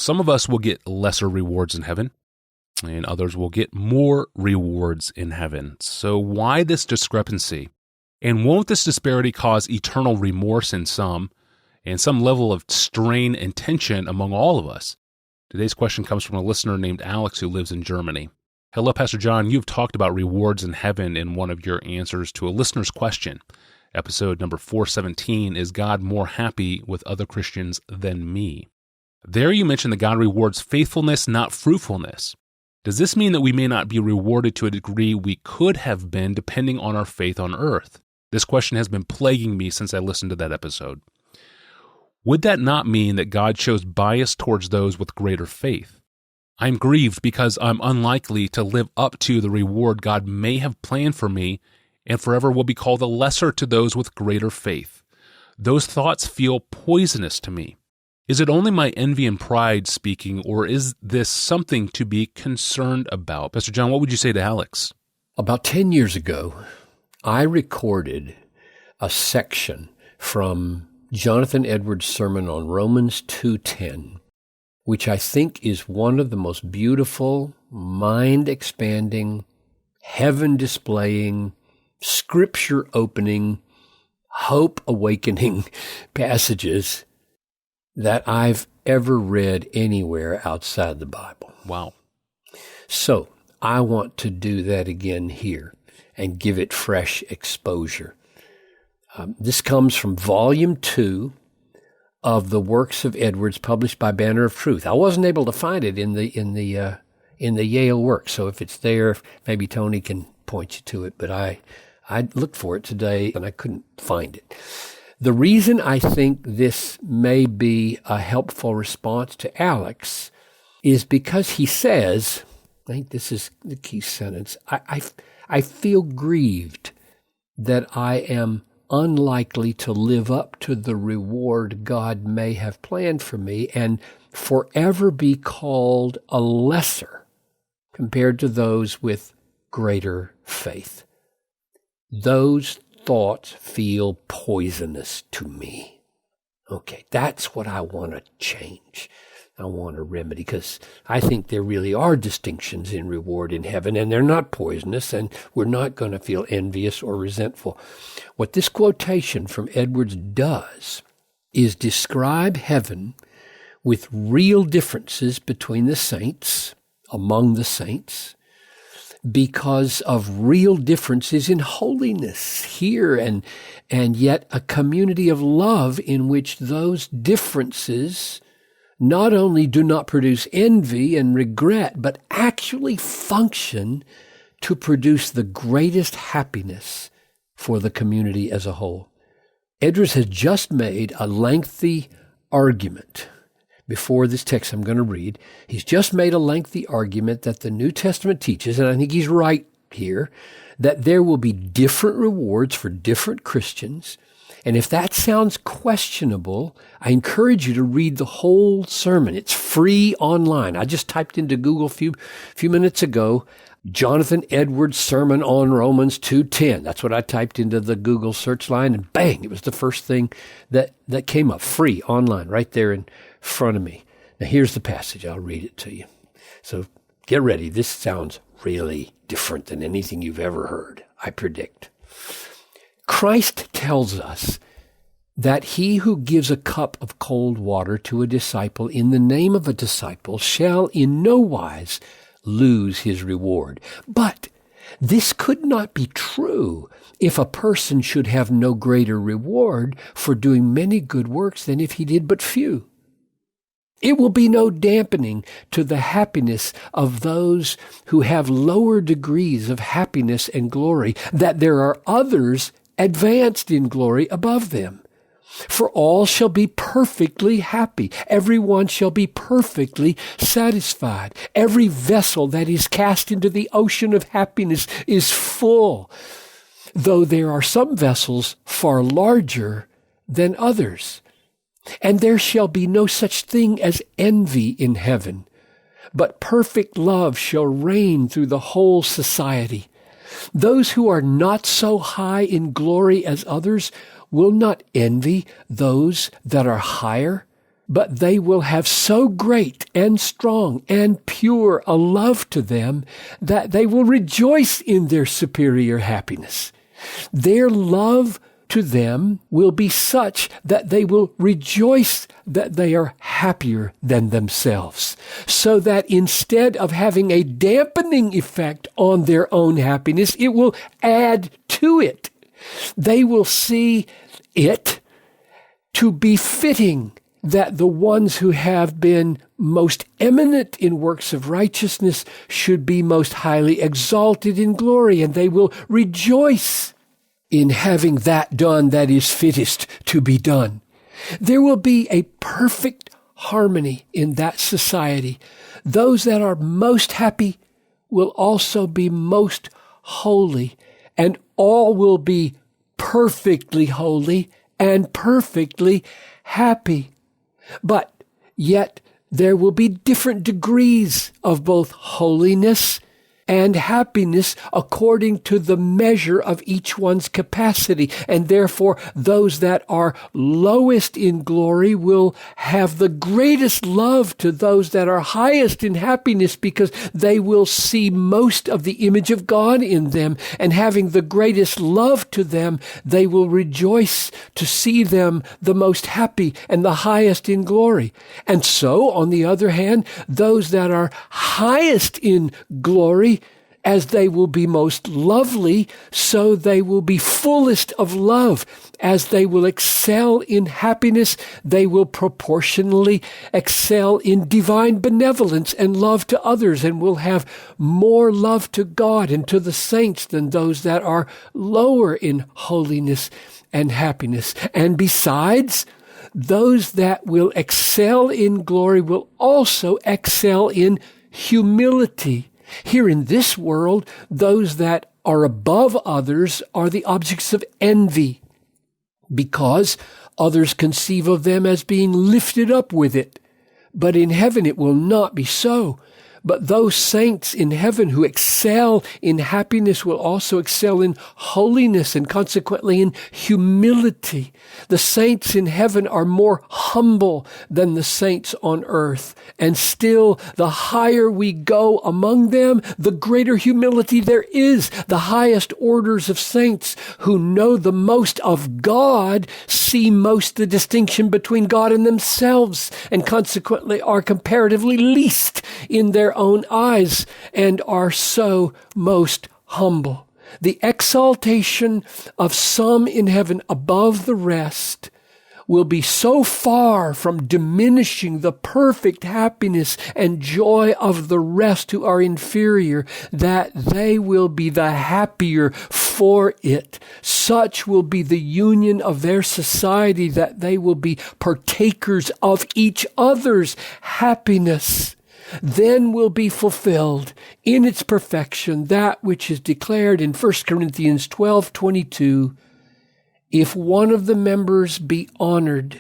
some of us will get lesser rewards in heaven, and others will get more rewards in heaven. So why this discrepancy? And won't this disparity cause eternal remorse in some, and some level of strain and tension among all of us? Today's question comes from a listener named Alex who lives in Germany. Hello, Pastor John. You've talked about rewards in heaven in one of your answers to a listener's question. Episode number 417, Is God More Happy with Other Christians Than Me? There you mentioned that God rewards faithfulness, not fruitfulness. Does this mean that we may not be rewarded to a degree we could have been depending on our faith on earth? This question has been plaguing me since I listened to that episode. Would that not mean that God shows bias towards those with greater faith? I'm grieved because I'm unlikely to live up to the reward God may have planned for me, and forever will be called the lesser to those with greater faith. Those thoughts feel poisonous to me. Is it only my envy and pride speaking, or is this something to be concerned about? Pastor John, what would you say to Alex? About 10 years ago, I recorded a section from Jonathan Edwards' sermon on Romans 2:10, which I think is one of the most beautiful, mind-expanding, heaven-displaying, Scripture-opening, hope-awakening passages that I've ever read anywhere outside the Bible. Wow. So I want to do that again here and give it fresh exposure. This comes from Volume 2 of the Works of Edwards, published by Banner of Truth. I wasn't able to find it in the Yale Works, so if it's there, maybe Tony can point you to it. But I looked for it today and I couldn't find it. The reason I think this may be a helpful response to Alex is because he says, I think this is the key sentence, I feel grieved that I am unlikely to live up to the reward God may have planned for me and forever be called a lesser compared to those with greater faith. Those thoughts feel poisonous to me. Okay, that's what I want to change. I want to remedy, because I think there really are distinctions in reward in heaven, and they're not poisonous, and we're not going to feel envious or resentful. What this quotation from Edwards does is describe heaven with real differences between the saints, among the saints, because of real differences in holiness here, and yet a community of love in which those differences not only do not produce envy and regret, but actually function to produce the greatest happiness for the community as a whole. Edwards has just made a lengthy argument. Before this text I'm going to read, he's just made a lengthy argument that the New Testament teaches, and I think he's right here, that there will be different rewards for different Christians. And if that sounds questionable, I encourage you to read the whole sermon. It's free online. I just typed into Google a few minutes ago, Jonathan Edwards sermon on Romans 2:10. That's what I typed into the Google search line, and bang, it was the first thing that came up, free online, right there in front of me. Now here's the passage. I'll read it to you. So get ready. This sounds really different than anything you've ever heard, I predict. Christ tells us that he who gives a cup of cold water to a disciple in the name of a disciple shall in no wise lose his reward. But this could not be true if a person should have no greater reward for doing many good works than if he did but few. It will be no dampening to the happiness of those who have lower degrees of happiness and glory, that there are others advanced in glory above them. For all shall be perfectly happy. Everyone shall be perfectly satisfied. Every vessel that is cast into the ocean of happiness is full, though there are some vessels far larger than others. And there shall be no such thing as envy in heaven, but perfect love shall reign through the whole society. Those who are not so high in glory as others will not envy those that are higher, but they will have so great and strong and pure a love to them that they will rejoice in their superior happiness. Their love to them will be such that they will rejoice that they are happier than themselves, so that instead of having a dampening effect on their own happiness, it will add to it. They will see it to be fitting that the ones who have been most eminent in works of righteousness should be most highly exalted in glory, and they will rejoice in having that done that is fittest to be done. There will be a perfect harmony in that society. Those that are most happy will also be most holy, and all will be perfectly holy and perfectly happy. But yet there will be different degrees of both holiness and happiness according to the measure of each one's capacity. And therefore, those that are lowest in glory will have the greatest love to those that are highest in happiness, because they will see most of the image of God in them. And having the greatest love to them, they will rejoice to see them the most happy and the highest in glory. And so, on the other hand, those that are highest in glory, as they will be most lovely, so they will be fullest of love. As they will excel in happiness, they will proportionally excel in divine benevolence and love to others, and will have more love to God and to the saints than those that are lower in holiness and happiness. And besides, those that will excel in glory will also excel in humility. Here in this world, those that are above others are the objects of envy, because others conceive of them as being lifted up with it. But in heaven it will not be so. But those saints in heaven who excel in happiness will also excel in holiness and consequently in humility. The saints in heaven are more humble than the saints on earth. And still, the higher we go among them, the greater humility there is. The highest orders of saints who know the most of God see most the distinction between God and themselves, and consequently are comparatively least in their own eyes, and are so most humble. The exaltation of some in heaven above the rest will be so far from diminishing the perfect happiness and joy of the rest who are inferior, that they will be the happier for it. Such will be the union of their society that they will be partakers of each other's happiness. Then will be fulfilled in its perfection that which is declared in 1 Corinthians 12:22. If one of the members be honored,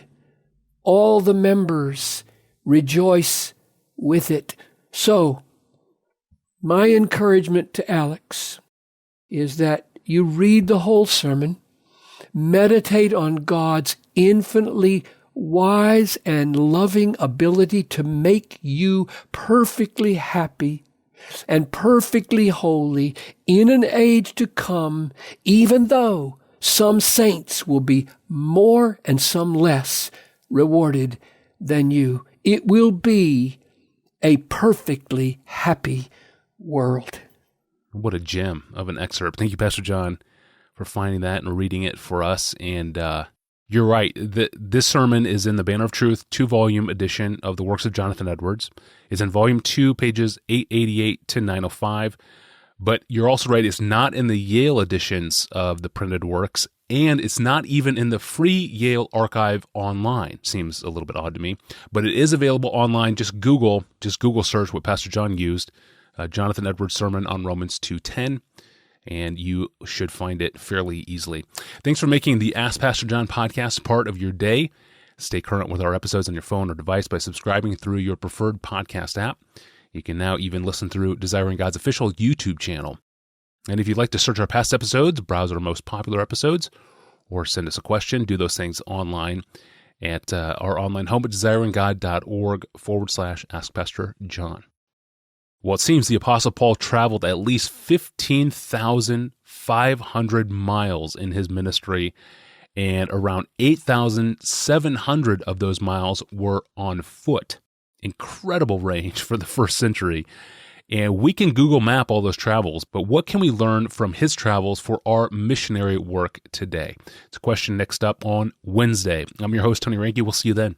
all the members rejoice with it. So, my encouragement to Alex is that you read the whole sermon, meditate on God's infinitely wise and loving ability to make you perfectly happy and perfectly holy in an age to come, even though some saints will be more and some less rewarded than you. It will be a perfectly happy world. What a gem of an excerpt. Thank you, Pastor John, for finding that and reading it for us. And you're right. This sermon is in the Banner of Truth 2-volume edition of the works of Jonathan Edwards. It's in volume 2, pages 888 to 905. But you're also right, it's not in the Yale editions of the printed works, and it's not even in the free Yale archive online. Seems a little bit odd to me. But it is available online. Just Google search what Pastor John used, Jonathan Edwards' sermon on Romans 2:10. And you should find it fairly easily. Thanks for making the Ask Pastor John podcast part of your day. Stay current with our episodes on your phone or device by subscribing through your preferred podcast app. You can now even listen through Desiring God's official YouTube channel. And if you'd like to search our past episodes, browse our most popular episodes, or send us a question, do those things online. at our online home at desiringgod.org/Ask Pastor John. Well, it seems the Apostle Paul traveled at least 15,500 miles in his ministry, and around 8,700 of those miles were on foot. Incredible range for the first century. And we can Google map all those travels, but what can we learn from his travels for our missionary work today? It's a question next up on Wednesday. I'm your host, Tony Reinke. We'll see you then.